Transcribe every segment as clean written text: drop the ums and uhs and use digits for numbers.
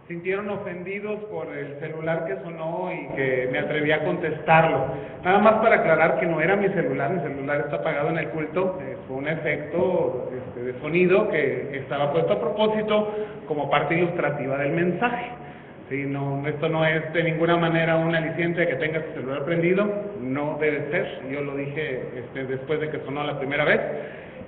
sintieron ofendidos por el celular que sonó y que me atreví a contestarlo. Nada más para aclarar que no era mi celular está apagado en el culto, fue un efecto de sonido que estaba puesto a propósito como parte ilustrativa del mensaje. Sí, no, esto no es de ninguna manera un aliciente de que tengas tu celular prendido, no debe ser. Yo lo dije después de que sonó la primera vez,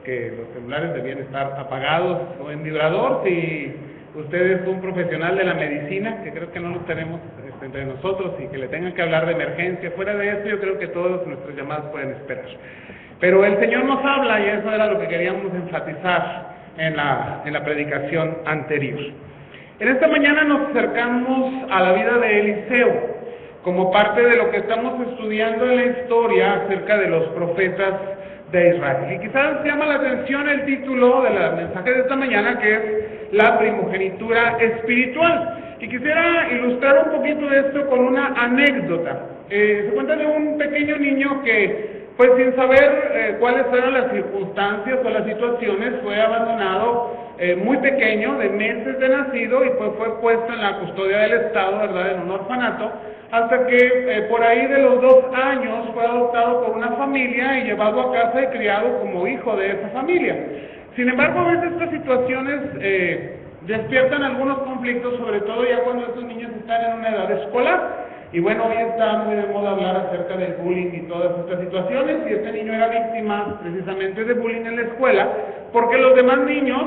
que los celulares debían estar apagados o en vibrador. Si usted es un profesional de la medicina, que creo que no lo tenemos entre nosotros, y que le tengan que hablar de emergencia, fuera de eso yo creo que todas nuestras llamadas pueden esperar. Pero el Señor nos habla, y eso era lo que queríamos enfatizar en la predicación anterior. En esta mañana nos acercamos a la vida de Eliseo, como parte de lo que estamos estudiando en la historia acerca de los profetas de Israel. Y quizás llama la atención el título del mensaje de esta mañana, que es la primogenitura espiritual. Y quisiera ilustrar un poquito de esto con una anécdota. Se cuenta de un pequeño niño que, pues sin saber cuáles eran las circunstancias o las situaciones, fue abandonado muy pequeño, de meses de nacido, y pues fue puesto en la custodia del Estado, ¿verdad?, en un orfanato, hasta que por ahí de los 2 años fue adoptado por una familia y llevado a casa y criado como hijo de esa familia. Sin embargo, a veces estas situaciones despiertan algunos conflictos, sobre todo ya cuando estos niños están en una edad escolar. Y bueno, hoy está muy de moda hablar acerca del bullying y todas estas situaciones, y este niño era víctima precisamente de bullying en la escuela, porque los demás niños,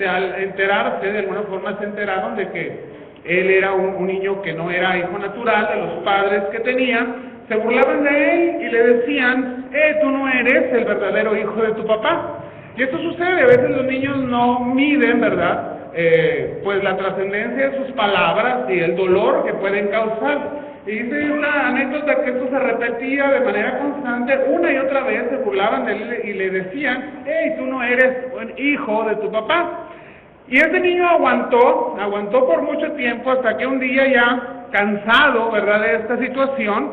al enterarse, de alguna forma se enteraron de que él era un niño que no era hijo natural de los padres que tenía, se burlaban de él y le decían, tú no eres el verdadero hijo de tu papá. Y esto sucede, a veces los niños no miden, ¿verdad?, pues la trascendencia de sus palabras y el dolor que pueden causar. Y dice una anécdota que esto se repetía de manera constante, una y otra vez se burlaban de él y le decían, tú no eres un hijo de tu papá. Y ese niño aguantó por mucho tiempo, hasta que un día, ya cansado, ¿verdad?, de esta situación,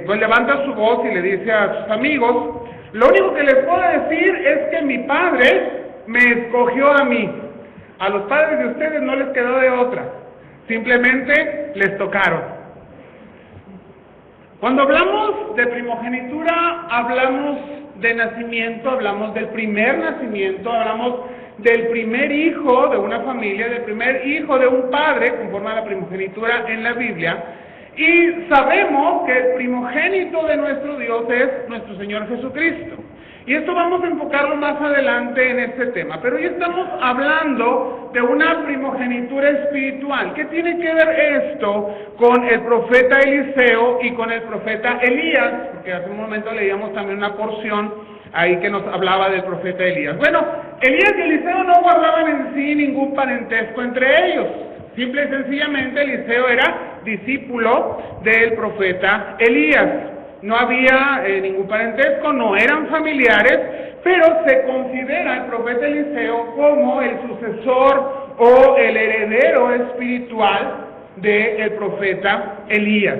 pues levanta su voz y le dice a sus amigos, lo único que les puedo decir es que mi padre me escogió a mí. A los padres de ustedes no les quedó de otra, simplemente les tocaron. Cuando hablamos de primogenitura, hablamos de nacimiento, hablamos del primer nacimiento, hablamos del primer hijo de una familia, del primer hijo de un padre, conforme a la primogenitura en la Biblia, y sabemos que el primogénito de nuestro Dios es nuestro Señor Jesucristo. Y esto vamos a enfocarlo más adelante en este tema, pero hoy estamos hablando de una primogenitura espiritual. ¿Qué tiene que ver esto con el profeta Eliseo y con el profeta Elías? Porque hace un momento leíamos también una porción ahí que nos hablaba del profeta Elías. Bueno, Elías y Eliseo no guardaban en sí ningún parentesco entre ellos. Simple y sencillamente Eliseo era discípulo del profeta Elías. No había ningún parentesco, no eran familiares, pero se considera el profeta Eliseo como el sucesor o el heredero espiritual del profeta Elías.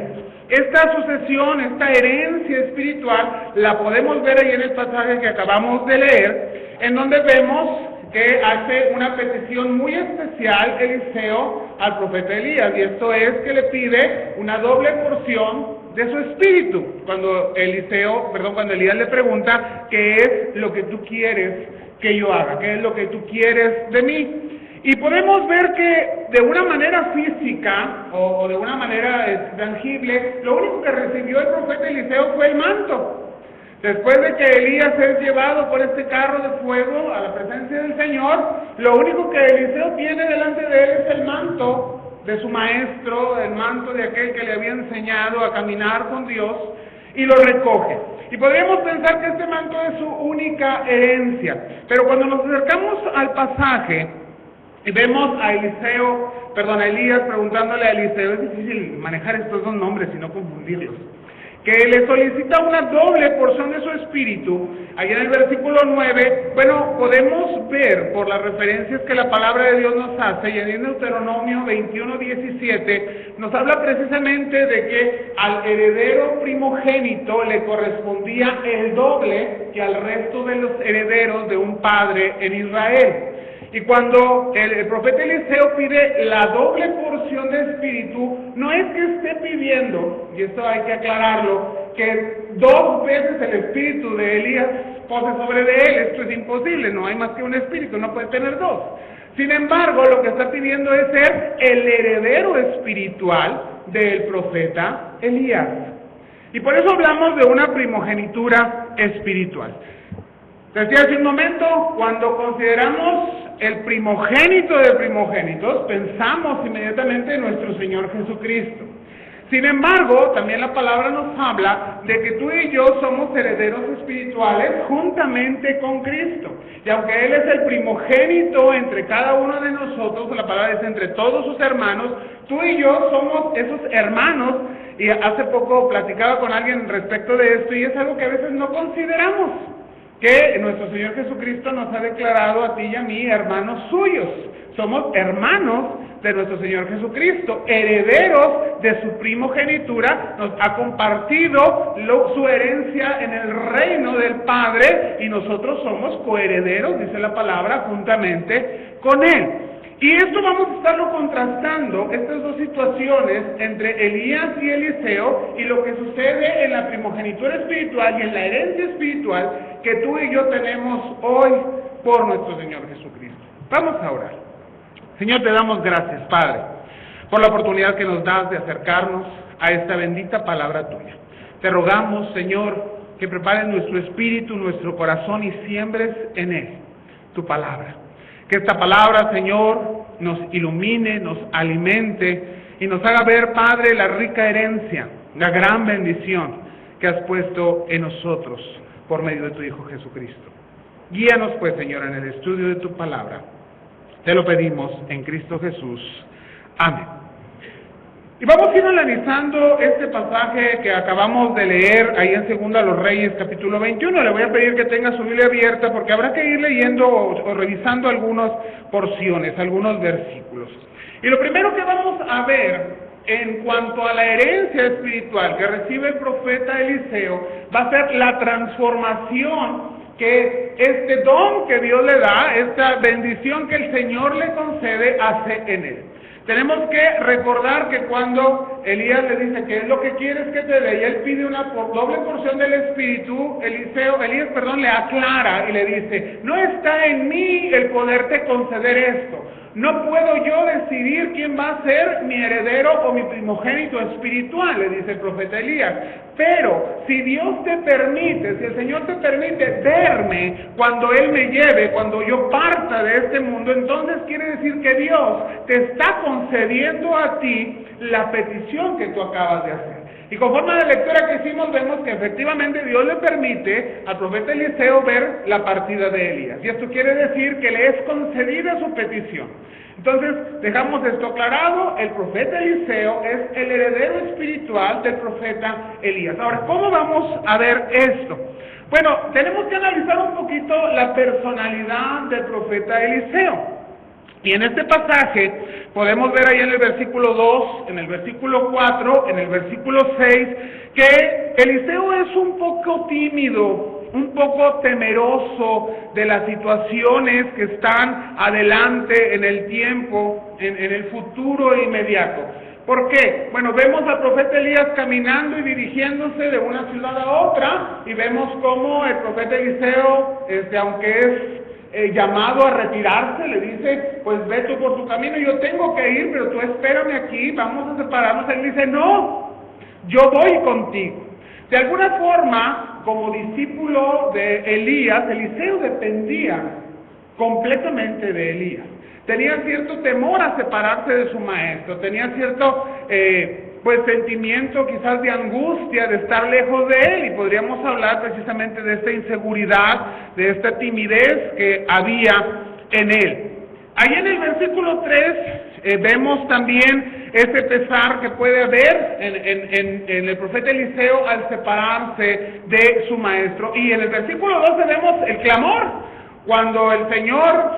Esta sucesión, esta herencia espiritual, la podemos ver ahí en el pasaje que acabamos de leer, en donde vemos que hace una petición muy especial Eliseo al profeta Elías, y esto es que le pide una doble porción de su espíritu. Cuando Elías le pregunta, ¿qué es lo que tú quieres que yo haga? ¿Qué es lo que tú quieres de mí? Y podemos ver que de una manera física o de una manera tangible, lo único que recibió el profeta Eliseo fue el manto. Después de que Elías es llevado por este carro de fuego a la presencia del Señor, lo único que Eliseo tiene delante de él es el manto de su maestro, el manto de aquel que le había enseñado a caminar con Dios, y lo recoge. Y podríamos pensar que este manto es su única herencia, pero cuando nos acercamos al pasaje y vemos a Elías preguntándole a Eliseo, es difícil manejar estos dos nombres y no confundirlos, que le solicita una doble porción de su espíritu. Ahí en el versículo 9, podemos ver por las referencias que la palabra de Dios nos hace, y en Deuteronomio 21:17 nos habla precisamente de que al heredero primogénito le correspondía el doble que al resto de los herederos de un padre en Israel. Y cuando el profeta Eliseo pide la doble porción de espíritu, no es que esté pidiendo, y esto hay que aclararlo, que 2 veces el espíritu de Elías pose sobre de él. Esto es imposible, no hay más que un espíritu, no puede tener 2. Sin embargo, lo que está pidiendo es ser el heredero espiritual del profeta Elías. Y por eso hablamos de una primogenitura espiritual. Decía hace un momento, cuando consideramos el primogénito de primogénitos, pensamos inmediatamente en nuestro Señor Jesucristo. Sin embargo, también la palabra nos habla de que tú y yo somos herederos espirituales juntamente con Cristo. Y aunque Él es el primogénito entre cada uno de nosotros, la palabra dice entre todos sus hermanos, tú y yo somos esos hermanos. Y hace poco platicaba con alguien respecto de esto, y es algo que a veces no consideramos, que nuestro Señor Jesucristo nos ha declarado a ti y a mí hermanos suyos. Somos hermanos de nuestro Señor Jesucristo, herederos de su primogenitura, nos ha compartido su herencia en el reino del Padre, y nosotros somos coherederos, dice la palabra, juntamente con Él. Y esto vamos a estarlo contrastando, estas 2 situaciones entre Elías y Eliseo, y lo que sucede en la primogenitura espiritual y en la herencia espiritual que tú y yo tenemos hoy por nuestro Señor Jesucristo. Vamos a orar. Señor, te damos gracias, Padre, por la oportunidad que nos das de acercarnos a esta bendita palabra tuya. Te rogamos, Señor, que prepares nuestro espíritu, nuestro corazón y siembres en él tu palabra. Que esta palabra, Señor, nos ilumine, nos alimente y nos haga ver, Padre, la rica herencia, la gran bendición que has puesto en nosotros por medio de tu Hijo Jesucristo. Guíanos, pues, Señor, en el estudio de tu palabra. Te lo pedimos en Cristo Jesús. Amén. Y vamos a ir analizando este pasaje que acabamos de leer ahí en Segunda a los Reyes, capítulo 21. Le voy a pedir que tenga su Biblia abierta porque habrá que ir leyendo o revisando algunas porciones, algunos versículos. Y lo primero que vamos a ver en cuanto a la herencia espiritual que recibe el profeta Eliseo va a ser la transformación que este don que Dios le da, esta bendición que el Señor le concede, hace en él. Tenemos que recordar que cuando Elías le dice que es lo que quieres que te dé, y él pide una doble porción del Espíritu, Elías le aclara y le dice, no está en mí el poderte conceder esto. No puedo yo decidir quién va a ser mi heredero o mi primogénito espiritual, le dice el profeta Elías. Pero si Dios te permite, si el Señor te permite verme cuando Él me lleve, cuando yo parta de este mundo, entonces quiere decir que Dios te está concediendo a ti la petición que tú acabas de hacer. Y conforme a la lectura que hicimos, vemos que efectivamente Dios le permite al profeta Eliseo ver la partida de Elías. Y esto quiere decir que le es concedida su petición. Entonces, dejamos esto aclarado, el profeta Eliseo es el heredero espiritual del profeta Elías. Ahora, ¿cómo vamos a ver esto? Bueno, tenemos que analizar un poquito la personalidad del profeta Eliseo. Y en este pasaje podemos ver ahí en el versículo 2, en el versículo 4, en el versículo 6, que Eliseo es un poco tímido, un poco temeroso de las situaciones que están adelante en el tiempo, en el futuro inmediato. ¿Por qué? Bueno, vemos al profeta Elías caminando y dirigiéndose de una ciudad a otra, y vemos cómo el profeta Eliseo, aunque es llamado a retirarse, le dice, pues ve tú por tu camino, yo tengo que ir, pero tú espérame aquí, vamos a separarnos. Él dice, no, yo voy contigo. De alguna forma, como discípulo de Elías, Eliseo dependía completamente de Elías. Tenía cierto temor a separarse de su maestro, tenía cierto sentimiento quizás de angustia de estar lejos de él, y podríamos hablar precisamente de esta inseguridad, de esta timidez que había en él. Ahí en el versículo 3 vemos también ese pesar que puede haber en el profeta Eliseo al separarse de su maestro. Y en el versículo 12 vemos el clamor, cuando el Señor,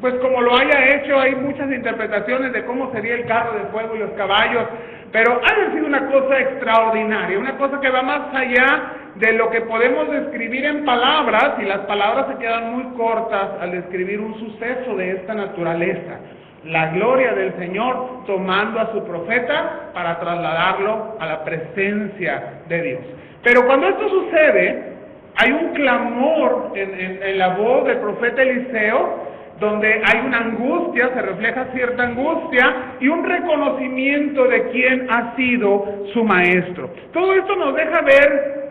pues como lo haya hecho, hay muchas interpretaciones de cómo sería el carro de fuego y los caballos, pero ha sido una cosa extraordinaria, una cosa que va más allá de lo que podemos describir en palabras, y las palabras se quedan muy cortas al describir un suceso de esta naturaleza. La gloria del Señor tomando a su profeta para trasladarlo a la presencia de Dios. Pero cuando esto sucede, hay un clamor en la voz del profeta Eliseo, donde hay una angustia, se refleja cierta angustia y un reconocimiento de quién ha sido su maestro. Todo esto nos deja ver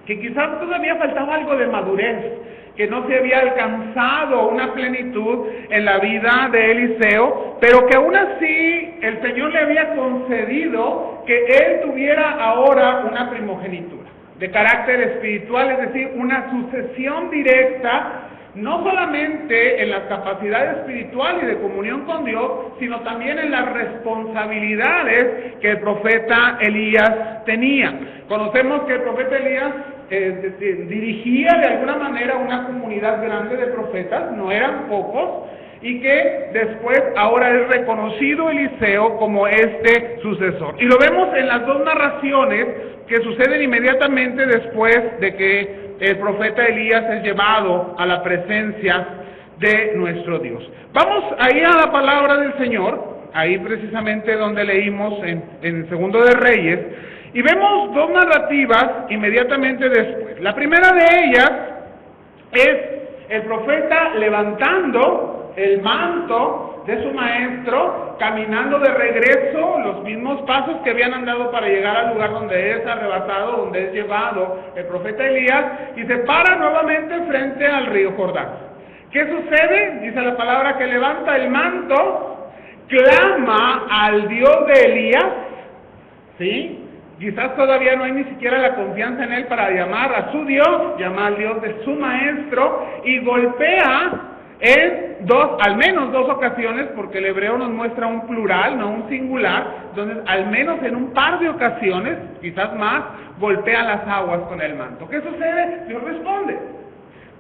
que quizás todavía faltaba algo de madurez, que no se había alcanzado una plenitud en la vida de Eliseo, pero que aún así el Señor le había concedido que él tuviera ahora una primogenitura de carácter espiritual, es decir, una sucesión directa, no solamente en las capacidades espirituales y de comunión con Dios, sino también en las responsabilidades que el profeta Elías tenía. Conocemos que el profeta Elías dirigía de alguna manera una comunidad grande de profetas, no eran pocos, y que después ahora es reconocido Eliseo como este sucesor. Y lo vemos en las dos narraciones que suceden inmediatamente después de que el profeta Elías es llevado a la presencia de nuestro Dios. Vamos ahí a la palabra del Señor, ahí precisamente donde leímos en Segundo de Reyes, y vemos dos narrativas inmediatamente después. La primera de ellas es el profeta levantando el manto de su maestro, caminando de regreso los mismos pasos que habían andado para llegar al lugar donde es arrebatado, donde es llevado el profeta Elías, y se para nuevamente frente al río Jordán. ¿Qué sucede? Dice la palabra que levanta el manto, clama al Dios de Elías, ¿sí? Quizás todavía no hay ni siquiera la confianza en él para llamar a su Dios, llama al Dios de su maestro, y golpea en al menos dos ocasiones, porque el hebreo nos muestra un plural, no un singular. Entonces al menos en un par de ocasiones, quizás más, golpea las aguas con el manto. ¿Qué sucede? Dios responde.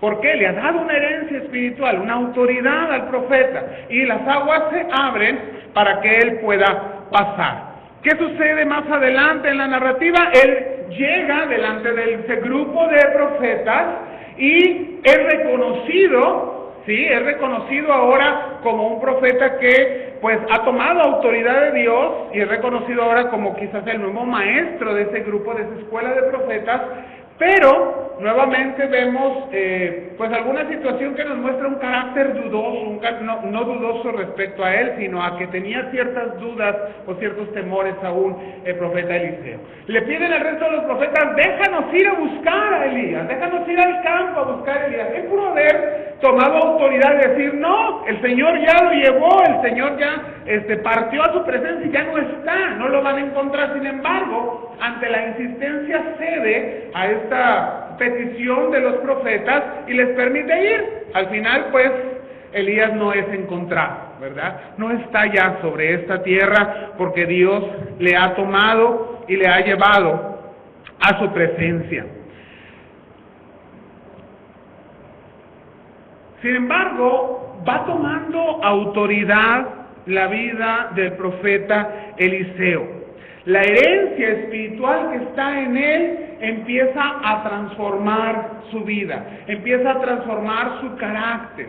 ¿Por qué? Le ha dado una herencia espiritual, una autoridad al profeta, y las aguas se abren para que él pueda pasar. ¿Qué sucede más adelante en la narrativa? Él llega delante de ese grupo de profetas y es reconocido, ¿sí? Es reconocido ahora como un profeta que pues ha tomado autoridad de Dios, y es reconocido ahora como quizás el nuevo maestro de ese grupo, de esa escuela de profetas. Pero nuevamente vemos pues alguna situación que nos muestra un carácter dudoso, no dudoso respecto a él, sino a que tenía ciertas dudas o ciertos temores aún el profeta Eliseo. Le piden al resto de los profetas: déjanos ir a buscar a Elías, déjanos ir al campo a buscar a Elías. Él pudo haber tomado autoridad y decir: no, el Señor ya lo llevó, el Señor ya partió a su presencia y ya no está, no lo van a encontrar. Sin embargo, ante la insistencia cede a esta petición de los profetas y les permite ir. Al final, pues, Elías no es encontrado, ¿verdad? No está ya sobre esta tierra, porque Dios le ha tomado y le ha llevado a su presencia. Sin embargo, va tomando autoridad la vida del profeta Eliseo. La herencia espiritual que está en él empieza a transformar su vida, empieza a transformar su carácter,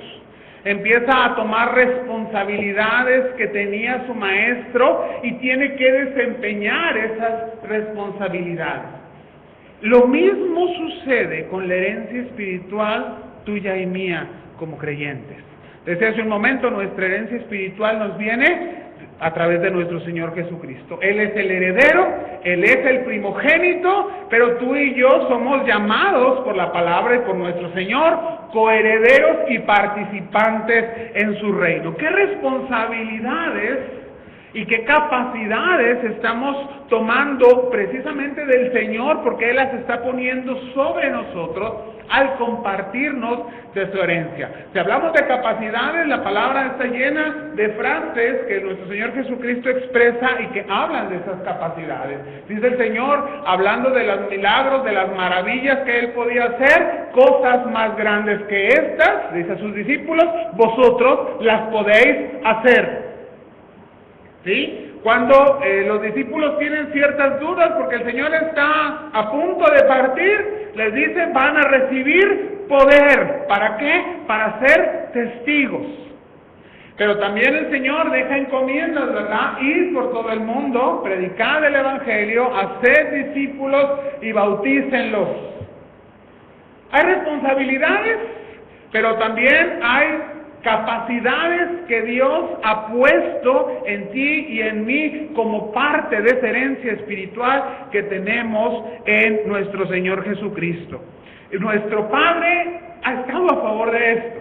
empieza a tomar responsabilidades que tenía su maestro y tiene que desempeñar esas responsabilidades. Lo mismo sucede con la herencia espiritual tuya y mía como creyentes. Desde hace un momento, nuestra herencia espiritual nos viene a través de nuestro Señor Jesucristo. Él es el heredero, Él es el primogénito, pero tú y yo somos llamados por la palabra y por nuestro Señor coherederos y participantes en su reino. ¿Qué responsabilidades y qué capacidades estamos tomando precisamente del Señor, porque Él las está poniendo sobre nosotros al compartirnos de su herencia? Si hablamos de capacidades, la palabra está llena de frases que nuestro Señor Jesucristo expresa y que hablan de esas capacidades. Dice el Señor, hablando de los milagros, de las maravillas que Él podía hacer: cosas más grandes que estas, dice a sus discípulos, vosotros las podéis hacer. ¿Sí? Cuando los discípulos tienen ciertas dudas porque el Señor está a punto de partir, les dice, van a recibir poder. ¿Para qué? Para ser testigos. Pero también el Señor deja encomiendas, ¿verdad? Ir por todo el mundo, predicar el Evangelio, hacer discípulos y bautícenlos. Hay responsabilidades, pero también hay capacidades que Dios ha puesto en ti y en mí como parte de esa herencia espiritual que tenemos en nuestro Señor Jesucristo. Nuestro Padre ha estado a favor de esto.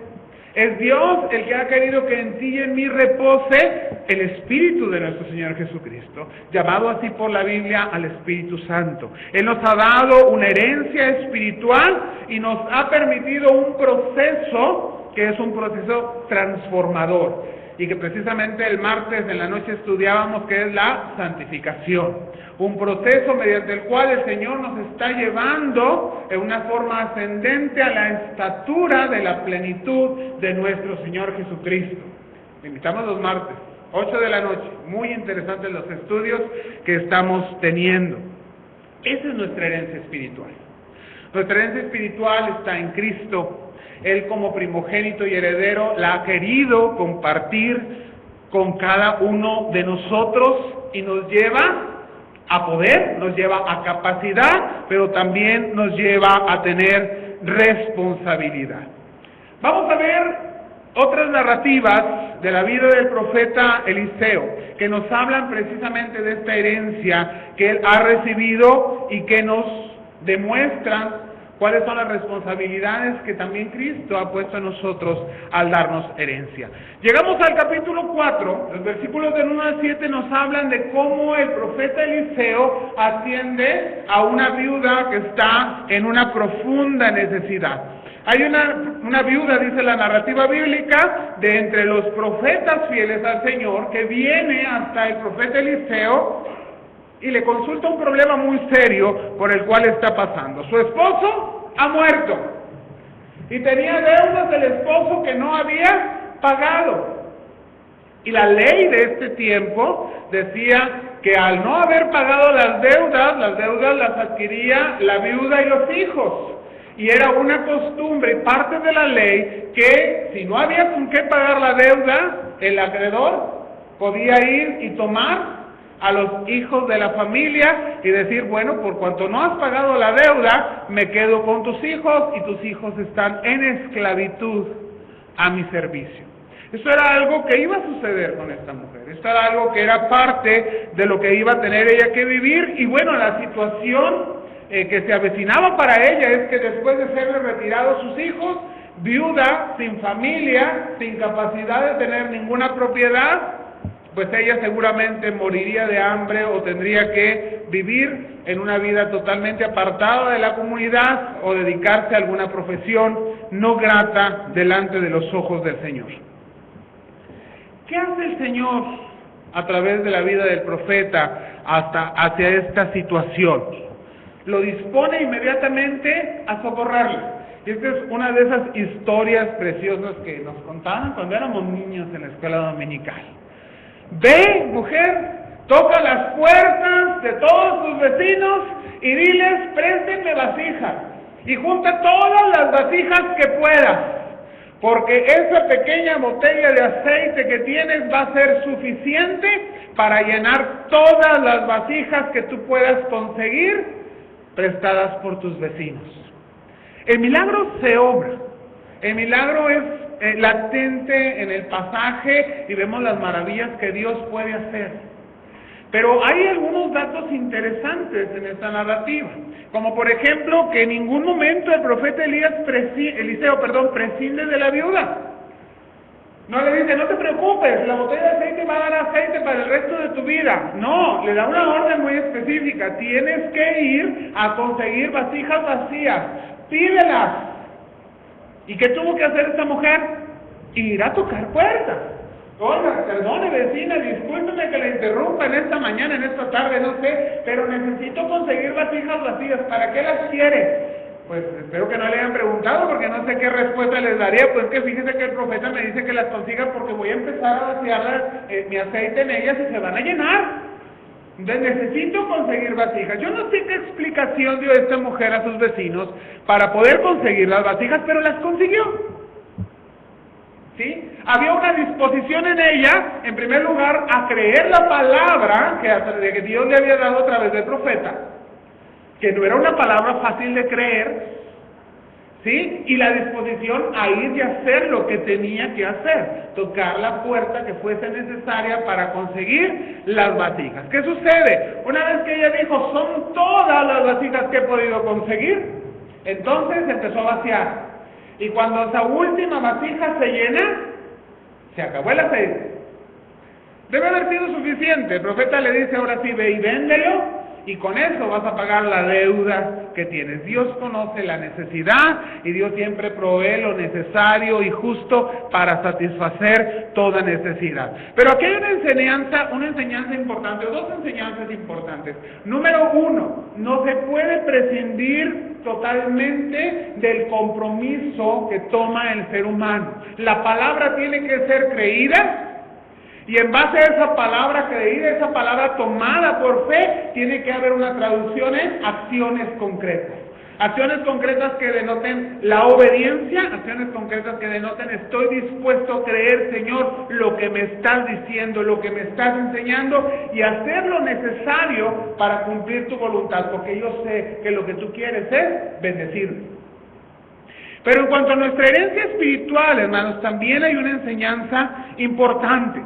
Es Dios el que ha querido que en ti y en mí repose el Espíritu de nuestro Señor Jesucristo, llamado así por la Biblia al Espíritu Santo. Él nos ha dado una herencia espiritual y nos ha permitido un proceso que es un proceso transformador y que precisamente el martes en la noche estudiábamos, que es la santificación. Un proceso mediante el cual el Señor nos está llevando en una forma ascendente a la estatura de la plenitud de nuestro Señor Jesucristo. Te invitamos los martes, 8 de la noche. Muy interesantes los estudios que estamos teniendo. Esa es nuestra herencia espiritual. Nuestra herencia espiritual está en Cristo. Él como primogénito y heredero la ha querido compartir con cada uno de nosotros y nos lleva a poder, nos lleva a capacidad, pero también nos lleva a tener responsabilidad. Vamos a ver otras narrativas de la vida del profeta Eliseo, que nos hablan precisamente de esta herencia que él ha recibido y que nos demuestran cuáles son las responsabilidades que también Cristo ha puesto en nosotros al darnos herencia. Llegamos al capítulo 4, los versículos del 1 al 7 nos hablan de cómo el profeta Eliseo atiende a una viuda que está en una profunda necesidad. Hay una viuda, dice la narrativa bíblica, de entre los profetas fieles al Señor, que viene hasta el profeta Eliseo y le consulta un problema muy serio por el cual está pasando. Su esposo ha muerto y tenía deudas del esposo que no había pagado. Y la ley de este tiempo decía que al no haber pagado las deudas las adquiría la viuda y los hijos. Y era una costumbre y parte de la ley que si no había con qué pagar la deuda, el acreedor podía ir y tomar a los hijos de la familia y decir, bueno, por cuanto no has pagado la deuda, me quedo con tus hijos y tus hijos están en esclavitud a mi servicio. Eso era algo que iba a suceder con esta mujer, esto era algo que era parte de lo que iba a tener ella que vivir y bueno, la situación que se avecinaba para ella es que después de serle retirados sus hijos, viuda, sin familia, sin capacidad de tener ninguna propiedad, pues ella seguramente moriría de hambre o tendría que vivir en una vida totalmente apartada de la comunidad o dedicarse a alguna profesión no grata delante de los ojos del Señor. ¿Qué hace el Señor a través de la vida del profeta hacia esta situación? Lo dispone inmediatamente a socorrerla. Y esta es una de esas historias preciosas que nos contaban cuando éramos niños en la escuela dominical. Ve, mujer, toca las puertas de todos tus vecinos y diles, préstenme vasijas. Y junta todas las vasijas que puedas, porque esa pequeña botella de aceite que tienes va a ser suficiente para llenar todas las vasijas que tú puedas conseguir prestadas por tus vecinos. El milagro se obra. El milagro es latente en el pasaje y vemos las maravillas que Dios puede hacer. Pero hay algunos datos interesantes en esta narrativa, como por ejemplo que en ningún momento el profeta Eliseo prescinde de la viuda. No le dice, no te preocupes, la botella de aceite va a dar aceite para el resto de tu vida. No, le da una orden muy específica, tienes que ir a conseguir vasijas vacías, pídelas. ¿Y qué tuvo que hacer esta mujer? Ir a tocar puertas. Oiga, perdone vecina, discúlpeme que la interrumpa en esta mañana, en esta tarde, no sé, pero necesito conseguir vasijas vacías. ¿Para qué las quiere? Pues espero que no le hayan preguntado porque no sé qué respuesta les daría. Pues que fíjese que el profeta me dice que las consiga porque voy a empezar a vaciar mi aceite en ellas y se van a llenar. Entonces necesito conseguir vasijas. Yo no sé qué explicación dio esta mujer a sus vecinos para poder conseguir las vasijas, pero las consiguió. ¿Sí? Había una disposición en ella, en primer lugar, a creer la palabra que Dios le había dado a través del profeta, que no era una palabra fácil de creer, ¿sí? Y la disposición a ir y hacer lo que tenía que hacer, tocar la puerta que fuese necesaria para conseguir las vasijas. ¿Qué sucede? Una vez que ella dijo, son todas las vasijas que he podido conseguir, entonces empezó a vaciar. Y cuando esa última vasija se llena, se acabó el aceite. Debe haber sido suficiente. El profeta le dice, ahora sí, ve y véndelo, y con eso vas a pagar la deuda que tienes. Dios conoce la necesidad y Dios siempre provee lo necesario y justo para satisfacer toda necesidad. Pero aquí hay una enseñanza importante, o dos enseñanzas importantes. Número uno, no se puede prescindir totalmente del compromiso que toma el ser humano. La palabra tiene que ser creída, y en base a esa palabra creída, esa palabra tomada por fe, tiene que haber una traducción en acciones concretas. Acciones concretas que denoten la obediencia, acciones concretas que denoten estoy dispuesto a creer, Señor, lo que me estás diciendo, lo que me estás enseñando, y hacer lo necesario para cumplir tu voluntad, porque yo sé que lo que tú quieres es bendecirme. Pero en cuanto a nuestra herencia espiritual, hermanos, también hay una enseñanza importante.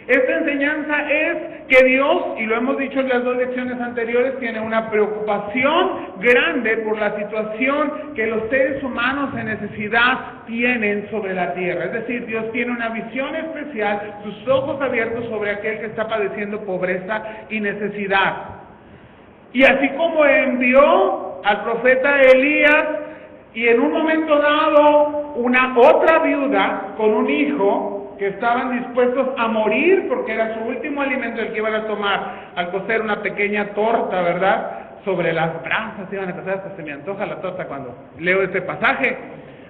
Esta enseñanza es que Dios, y lo hemos dicho en las dos lecciones anteriores, tiene una preocupación grande por la situación que los seres humanos en necesidad tienen sobre la tierra. Es decir, Dios tiene una visión especial, sus ojos abiertos sobre aquel que está padeciendo pobreza y necesidad. Y así como envió al profeta Elías, y en un momento dado, una otra viuda con un hijo, que estaban dispuestos a morir porque era su último alimento el que iban a tomar al cocer una pequeña torta, ¿verdad? Sobre las brasas iban a cocer, hasta se me antoja la torta cuando leo este pasaje.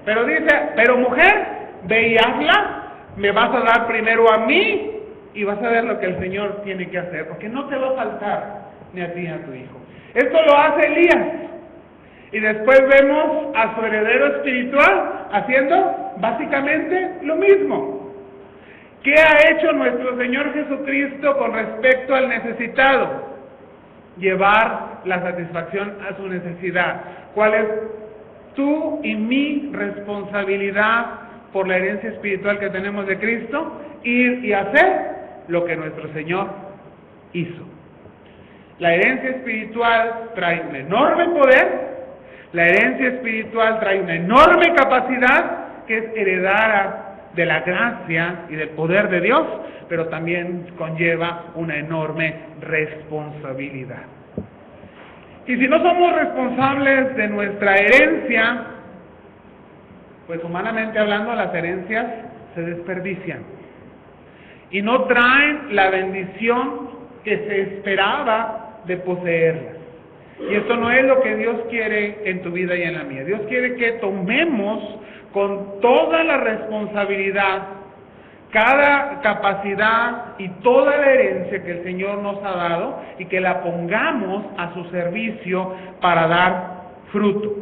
Pero dice, pero mujer, ve y hazla, me vas a dar primero a mí y vas a ver lo que el Señor tiene que hacer, porque no te va a faltar ni a ti ni a tu hijo. Esto lo hace Elías. Y después vemos a su heredero espiritual haciendo básicamente lo mismo. ¿Qué ha hecho nuestro Señor Jesucristo con respecto al necesitado? Llevar la satisfacción a su necesidad. ¿Cuál es tu y mi responsabilidad por la herencia espiritual que tenemos de Cristo? Ir y hacer lo que nuestro Señor hizo. La herencia espiritual trae un enorme poder, la herencia espiritual trae una enorme capacidad que es heredar de la gracia y del poder de Dios, pero también conlleva una enorme responsabilidad. Y si no somos responsables de nuestra herencia, pues humanamente hablando, las herencias se desperdician y no traen la bendición que se esperaba de poseerlas. Y esto no es lo que Dios quiere en tu vida y en la mía. Dios quiere que tomemos con toda la responsabilidad, cada capacidad y toda la herencia que el Señor nos ha dado y que la pongamos a su servicio para dar fruto.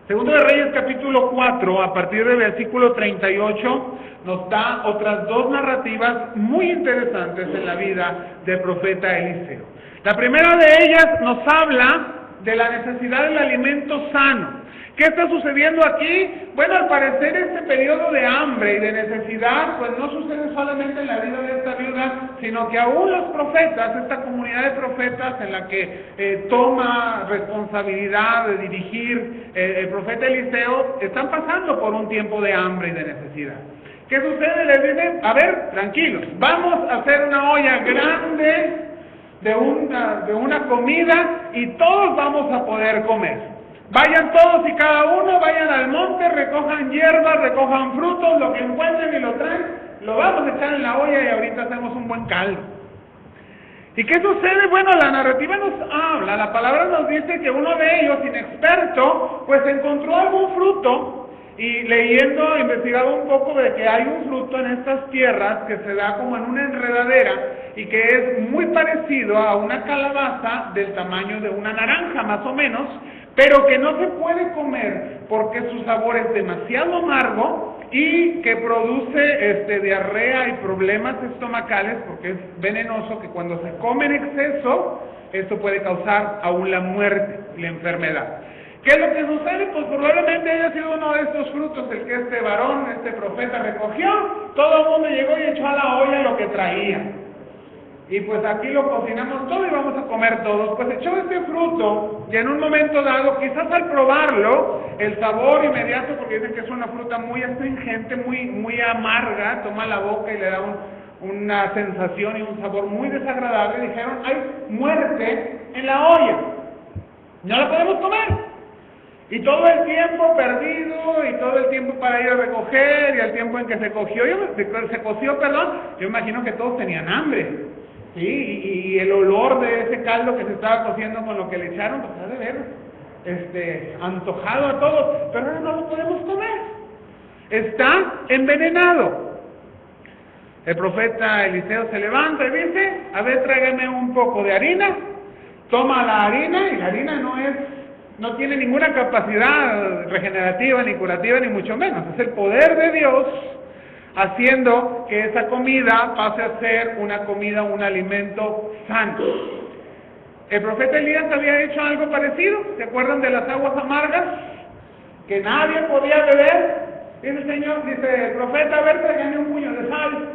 Segundo de Reyes capítulo 4, a partir del versículo 38, nos da otras dos narrativas muy interesantes en la vida del profeta Eliseo. La primera de ellas nos habla de la necesidad del alimento sano. ¿Qué está sucediendo aquí? Bueno, al parecer este periodo de hambre y de necesidad, pues no sucede solamente en la vida de esta viuda, sino que aún los profetas, esta comunidad de profetas en la que toma responsabilidad de dirigir el profeta Eliseo, están pasando por un tiempo de hambre y de necesidad. ¿Qué sucede? Les dicen, a ver, tranquilos, vamos a hacer una olla grande de una comida y todos vamos a poder comer. Vayan todos y cada uno, vayan al monte, recojan hierbas, recojan frutos, lo que encuentren y lo traen, lo vamos a echar en la olla y ahorita hacemos un buen caldo. ¿Y qué sucede? Bueno, la narrativa nos habla, la palabra nos dice que uno de ellos, inexperto, pues encontró algún fruto y leyendo, investigaba un poco de que hay un fruto en estas tierras que se da como en una enredadera y que es muy parecido a una calabaza del tamaño de una naranja más o menos, pero que no se puede comer porque su sabor es demasiado amargo y que produce diarrea y problemas estomacales porque es venenoso, que cuando se come en exceso esto puede causar aún la muerte, la enfermedad. ¿Qué es lo que sucede? Pues probablemente haya sido uno de estos frutos el que este varón, este profeta recogió. Todo el mundo llegó y echó a la olla lo que traía. Y pues aquí lo cocinamos todo y vamos a comer todos. Pues echó este fruto y en un momento dado, quizás al probarlo, el sabor inmediato, porque dicen que es una fruta muy astringente, muy amarga, toma la boca y le da una sensación y un sabor muy desagradable, dijeron, hay muerte en la olla, no la podemos comer. Y todo el tiempo perdido, y todo el tiempo para ir a recoger, y el tiempo en que se coció, yo imagino que todos tenían hambre, ¿sí? Y el olor de ese caldo que se estaba cociendo con lo que le echaron, pues ha de ver, antojado a todos, pero ahora no lo podemos comer, está envenenado. El profeta Eliseo se levanta y dice, a ver, tráigame un poco de harina, toma la harina, y la harina no tiene ninguna capacidad regenerativa, ni curativa, ni mucho menos. Es el poder de Dios haciendo que esa comida pase a ser una comida, un alimento sano. El profeta Elías había hecho algo parecido. ¿Se acuerdan de las aguas amargas? Que nadie podía beber. Dice el Señor, dice el profeta, a ver, tráigame un puño de sal.